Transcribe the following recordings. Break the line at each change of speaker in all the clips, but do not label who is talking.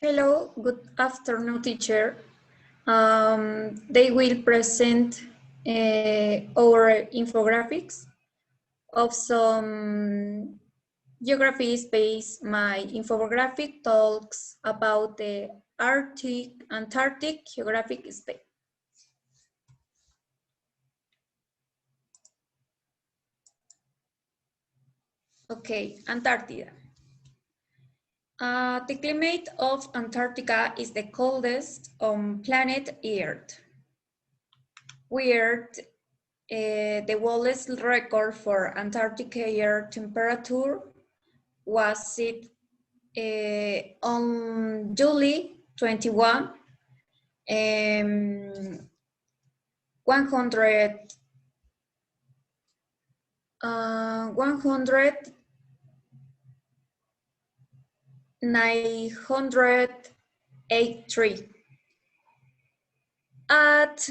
Hello, good afternoon, teacher. They will present our infographics of some geography space. My infographic talks about the Antarctic geographic space. Okay, Antarctica. The climate of Antarctica is the coldest on planet Earth. The world's record for Antarctic air temperature was set on July 21, 983 at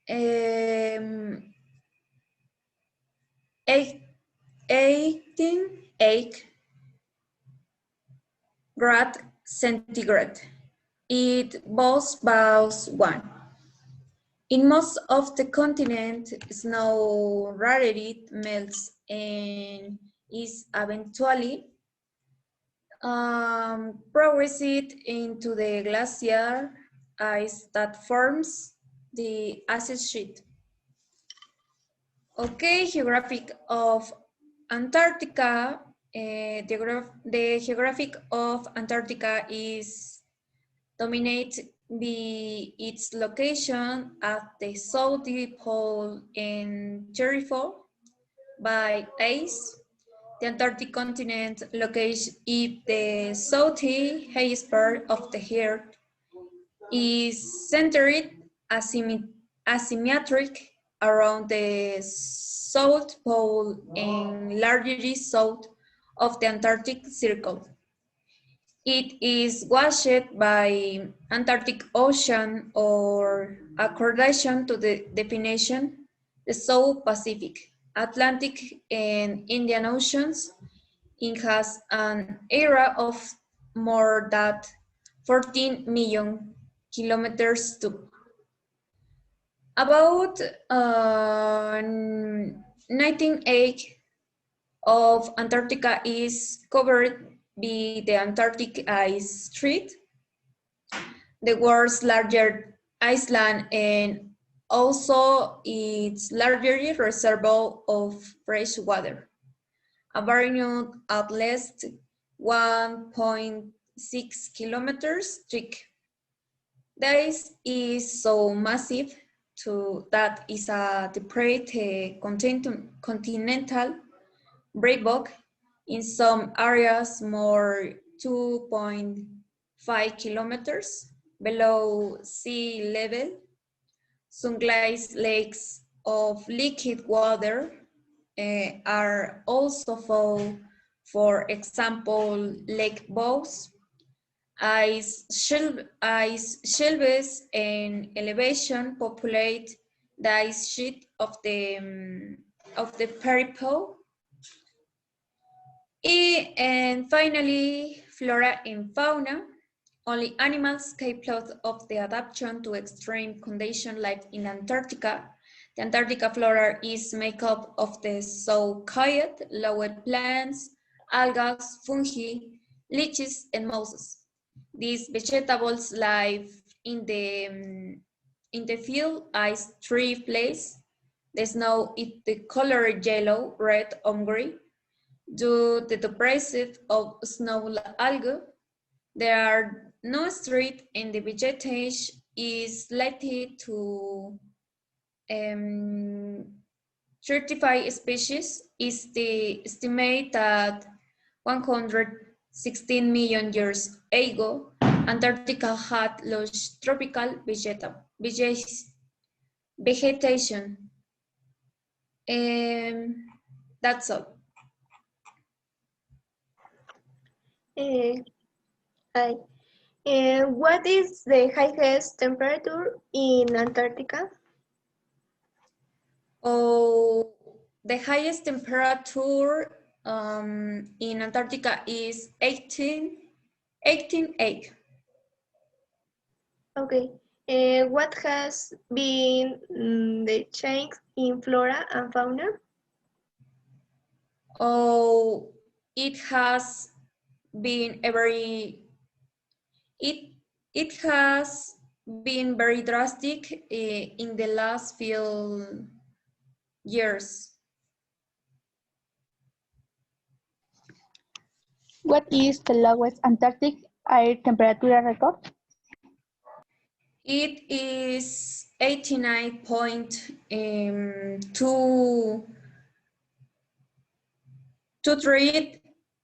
18.8 grad centigrade. It was about 1. In most of the continent, snow rarely melts and is eventually progressed into the glacier ice that forms the ice sheet. Okay, geographic of Antarctica. The geographic of Antarctica is dominated by its location at the South Pole and terrified by ice. The Antarctic continent located in the southeast hemisphere of the Earth is centered asymmetric around the South Pole and largely south of the Antarctic Circle. It is washed by Antarctic Ocean, or according to the definition, the South Pacific, Atlantic and Indian Oceans. It has an area of more than 14 million kilometers to. About 19.8 of Antarctica is covered by the Antarctic ice sheet, the world's largest island, and also its largest reservoir of fresh water, varying at least 1.6 kilometers thick. The ice is so massive that is a separate continental breakbook. In some areas, more 2.5 kilometers below sea level. Some glacial lakes of liquid water are also found. For example, Lake Bowes. Ice shelves and elevation populate the ice sheet of the peripole. And finally, flora and fauna. Only animals capable of the adaptation to extreme conditions live in Antarctica. The Antarctica flora is made up of the so-called lower plants, algae, fungi, leeches, and mosses. These vegetables live in the field ice tree place. The snow is the color yellow, red, or green. Due to the presence of snow algae, there are no streets and the vegetation is likely to 35 species. Is the estimate that 116 million years ago, Antarctica had lush tropical vegetation. That's all.
What is the highest temperature in Antarctica?
Oh, the highest temperature in Antarctica is 18.8.
Okay. What has been the change in flora and fauna?
Oh, it has been a very it it has been very drastic in the last few years.
What is the lowest Antarctic air temperature record?
It is 89.2 2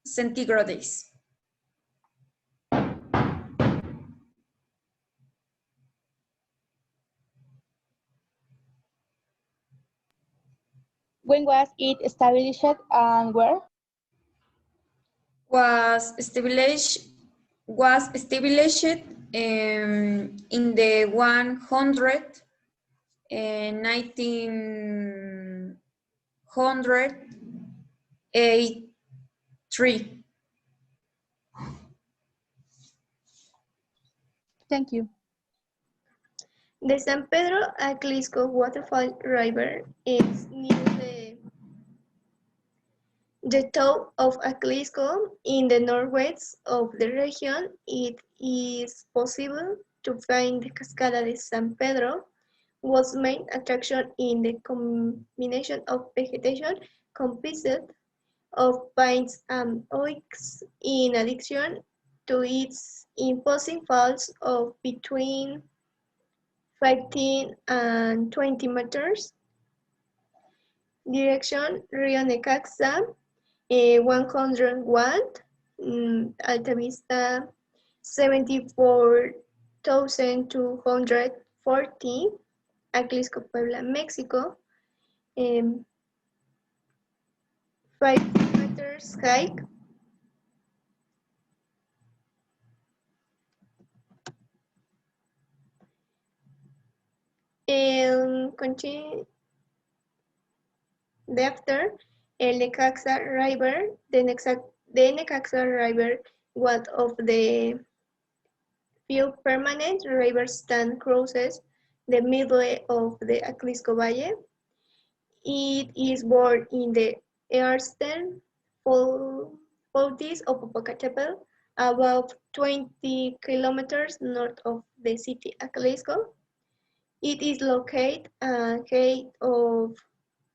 centigrades.
When was it established and where?
Was established in the 1983.
Thank you.
The San Pedro Aclisco waterfall river is near the top of Aclisco in the northwest of the region. It is possible to find the Cascada de San Pedro, whose main attraction in the combination of vegetation composed of pines and oaks, in addition to its imposing falls of between 15 and 20 meters. Direction Rio Necaxa, 101, Alta Vista 74,240, Aclisco, Puebla, Mexico, 5 meters high. Continue thereafter, el Necaxa River, the Necaxa River, one of the few permanent rivers that crosses the middle of the Aclisco Valley. It is born in the eastern foothills of Popocatépetl, about 20 kilometers north of the city Aclisco. It is located at a height of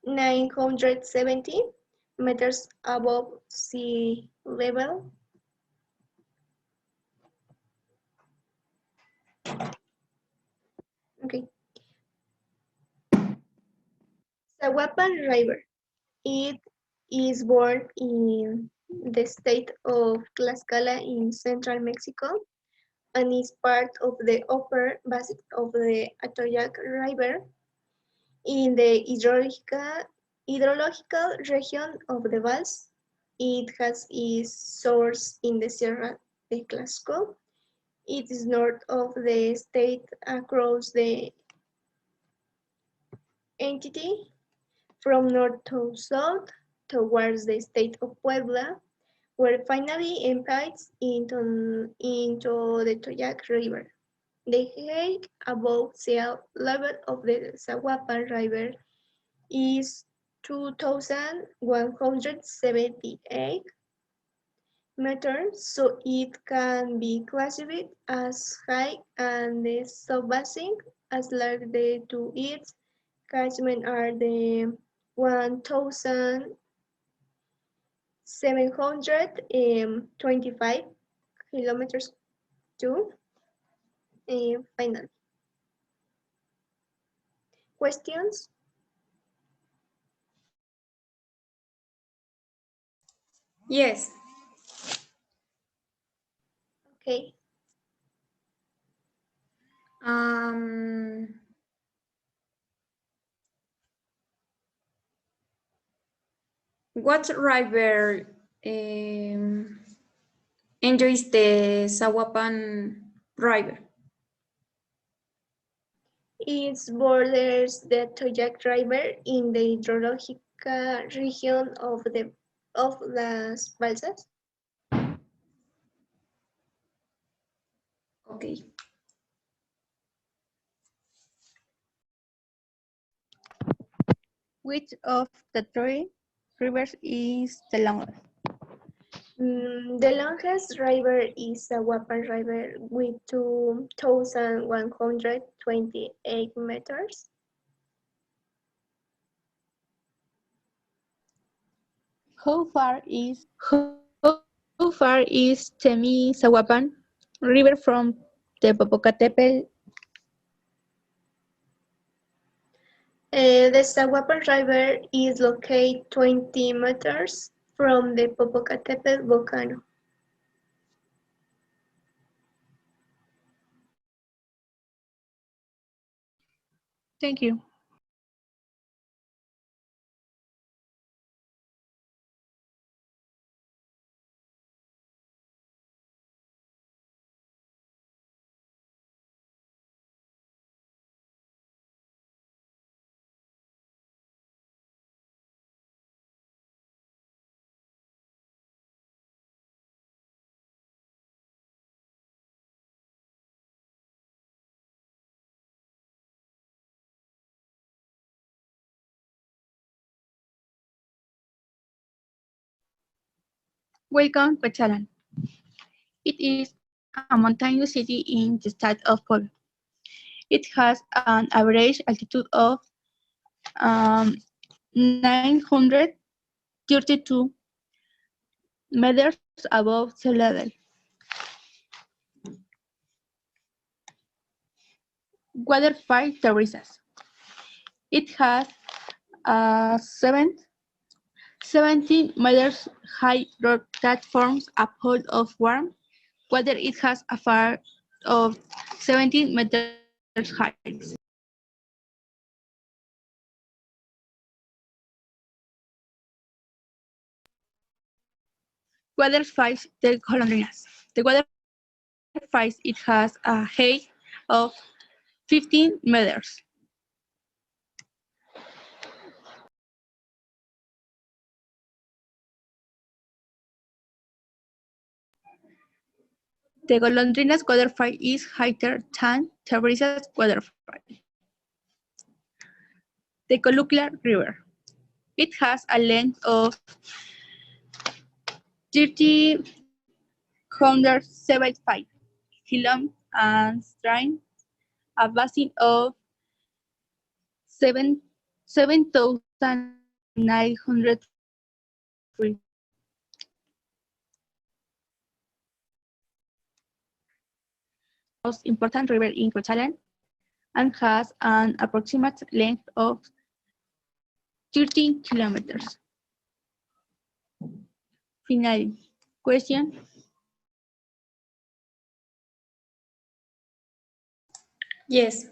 970 meters above sea level. Okay. Zahuapan River. It is born in the state of Tlaxcala in central Mexico and is part of the upper basin of the Atoyac River in the hydrological region of the Vals. It has its source in the Sierra de Tlaxco. It is north of the state across the entity from north to south towards the state of Puebla, where finally empties into the Toyac River. The height above sea level of the Zahuapan River is 2,178 meters, so it can be classified as high and the sub-basin as large. The to its catchment are the 1,725 kilometers to final. Questions?
Yes.
Okay.
Um, what river enjoys the Sawapan River?
It borders the Toyac River in the hydrological region of Las Balsas.
Okay.
Which of the three rivers is the longest?
The longest river is the Wapan River with 2,128 meters.
How far is Temi-Sahuapan River from the Popocatépetl?
The Sahuapan River is located 20 meters from the Popocatépetl volcano.
Thank you. Welcome, Quetzalan. It is a mountainous city in the state of Puebla. It has an average altitude of 932 meters above sea level. Waterfall terraces. It has a 17 meters high rock platforms uphold of warm water. It has a far of 17 meters high. Waterfalls the Golondrinas. The waterfalls it has a height of 15 meters. The Golondrinas waterfall is higher than Terrace's waterfall. The Colucla River. It has a length of 375 kilometers and strain a basin of 7,903. Most important river in Quetzalén and has an approximate length of 13 kilometers. Finally, question.
Yes.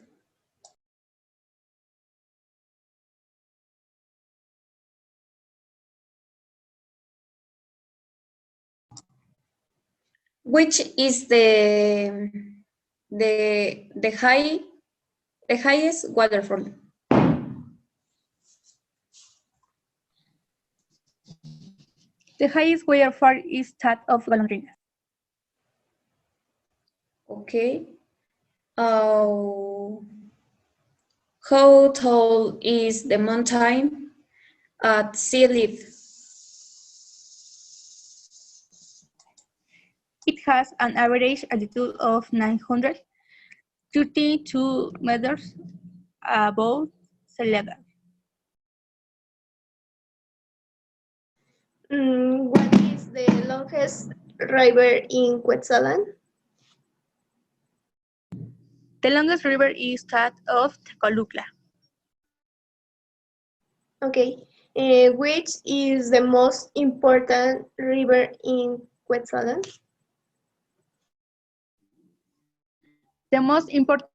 Which is the highest waterfall?
The highest waterfall is that of Golondrinas.
Okay. Uh, how tall is the mountain at sea level?
It has an average altitude of 932 meters above sea level.
What is the longest river in Quetzalan?
The longest river is that of Tecolucla.
Okay. Which is the most important river in Quetzalan?
The most important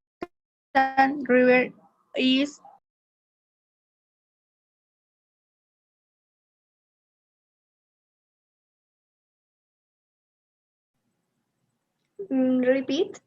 river is
Repeat.